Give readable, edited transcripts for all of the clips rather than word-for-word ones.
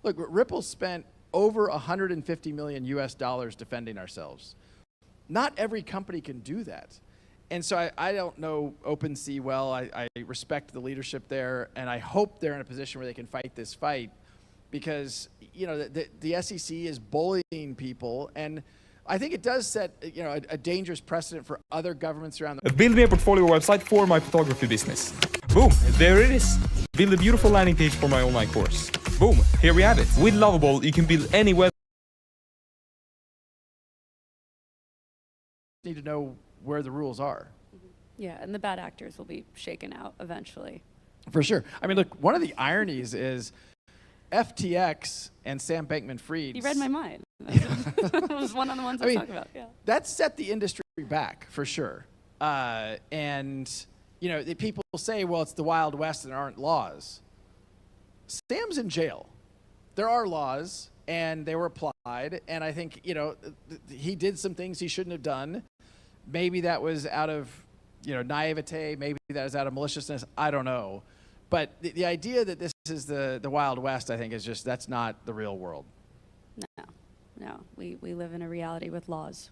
Look, Ripple spent over 150 million US dollars defending ourselves. Not every company can do that. And so I don't know OpenSea well. I respect the leadership there, and I hope they're in a position where they can fight this fight, because the SEC is bullying people, and I think it does set a dangerous precedent for other governments around the world. Build me a portfolio website for my photography business. Boom, there it is. Build a beautiful landing page for my online course. Boom, here we have it. With Lovable, you can build any website. Need to know where the rules are. Yeah, and the bad actors will be shaken out eventually. For sure. I mean, look, one of the ironies is FTX and Sam Bankman-Fried. You read my mind. That was one of the ones I was talking about. Yeah. That set the industry back for sure. And the people say, well, it's the Wild West and there aren't laws. Sam's in jail. There are laws, and they were applied. And I think he did some things he shouldn't have done. Maybe that was out of naivete. Maybe that was out of maliciousness. I don't know. But the idea that this is the Wild West, I think, is just, that's not the real world. No. We live in a reality with laws.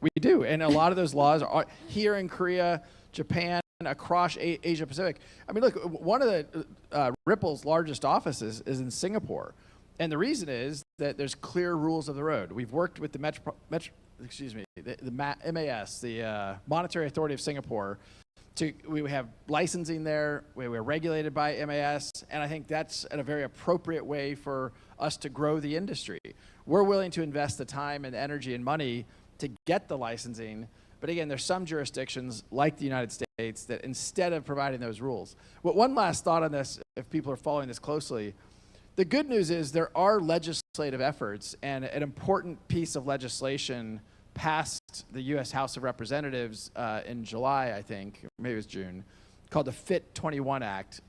We do. And a lot of those laws are here in Korea, Japan, across Asia Pacific. I mean, look, one of the Ripple's largest offices is in Singapore. And the reason is that there's clear rules of the road. We've worked with the MAS, the Monetary Authority of Singapore. We have licensing there. We're regulated by MAS, and I think that's a very appropriate way for us to grow the industry. We're willing to invest the time and energy and money to get the licensing, but again, there's some jurisdictions like the United States that instead of providing those rules. Well, one last thought on this, if people are following this closely, the good news is there are legislative efforts, and an important piece of legislation passed the U.S. House of Representatives in July, I think, or maybe it was June, called the FIT 21 Act.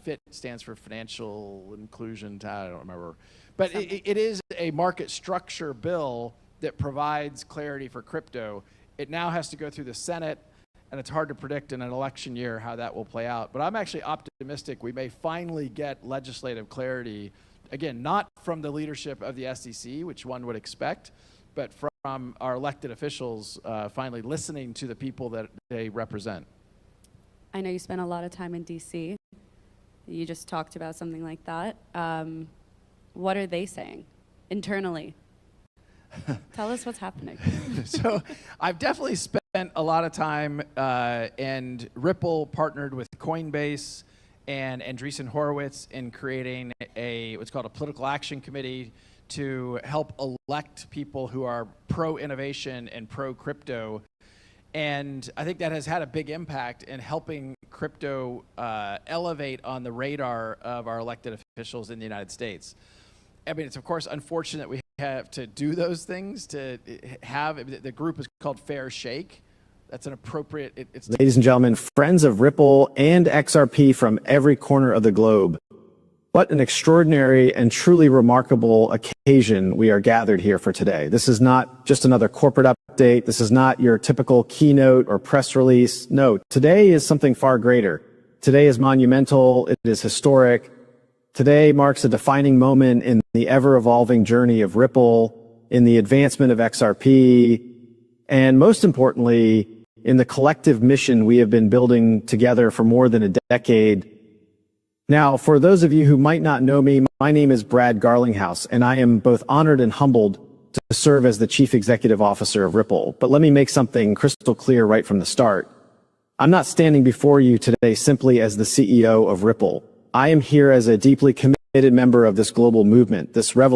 FIT stands for Financial Inclusion, I don't remember. But it is a market structure bill that provides clarity for crypto. It now has to go through the Senate, and it's hard to predict in an election year how that will play out. But I'm actually optimistic we may finally get legislative clarity, again, not from the leadership of the SEC, which one would expect, but from our elected officials finally listening to the people that they represent. I know you spent a lot of time in DC. You just talked about something like that. What are they saying internally? Tell us what's happening. So I've definitely spent a lot of time, and Ripple partnered with Coinbase and Andreessen Horowitz in creating what's called a political action committee to help elect people who are pro-innovation and pro-crypto. And I think that has had a big impact in helping crypto elevate on the radar of our elected officials in the United States. I mean, it's of course unfortunate we have to do those things to have, the group is called Fair Shake. That's an appropriate, Ladies and gentlemen, friends of Ripple and XRP from every corner of the globe. What an extraordinary and truly remarkable occasion we are gathered here for today. This is not just another corporate update. This is not your typical keynote or press release. No, today is something far greater. Today is monumental. It is historic. Today marks a defining moment in the ever-evolving journey of Ripple, in the advancement of XRP, and most importantly, in the collective mission we have been building together for more than a decade. Now, for those of you who might not know me, my name is Brad Garlinghouse, and I am both honored and humbled to serve as the Chief Executive Officer of Ripple. But let me make something crystal clear right from the start. I'm not standing before you today simply as the CEO of Ripple. I am here as a deeply committed member of this global movement, this revolution.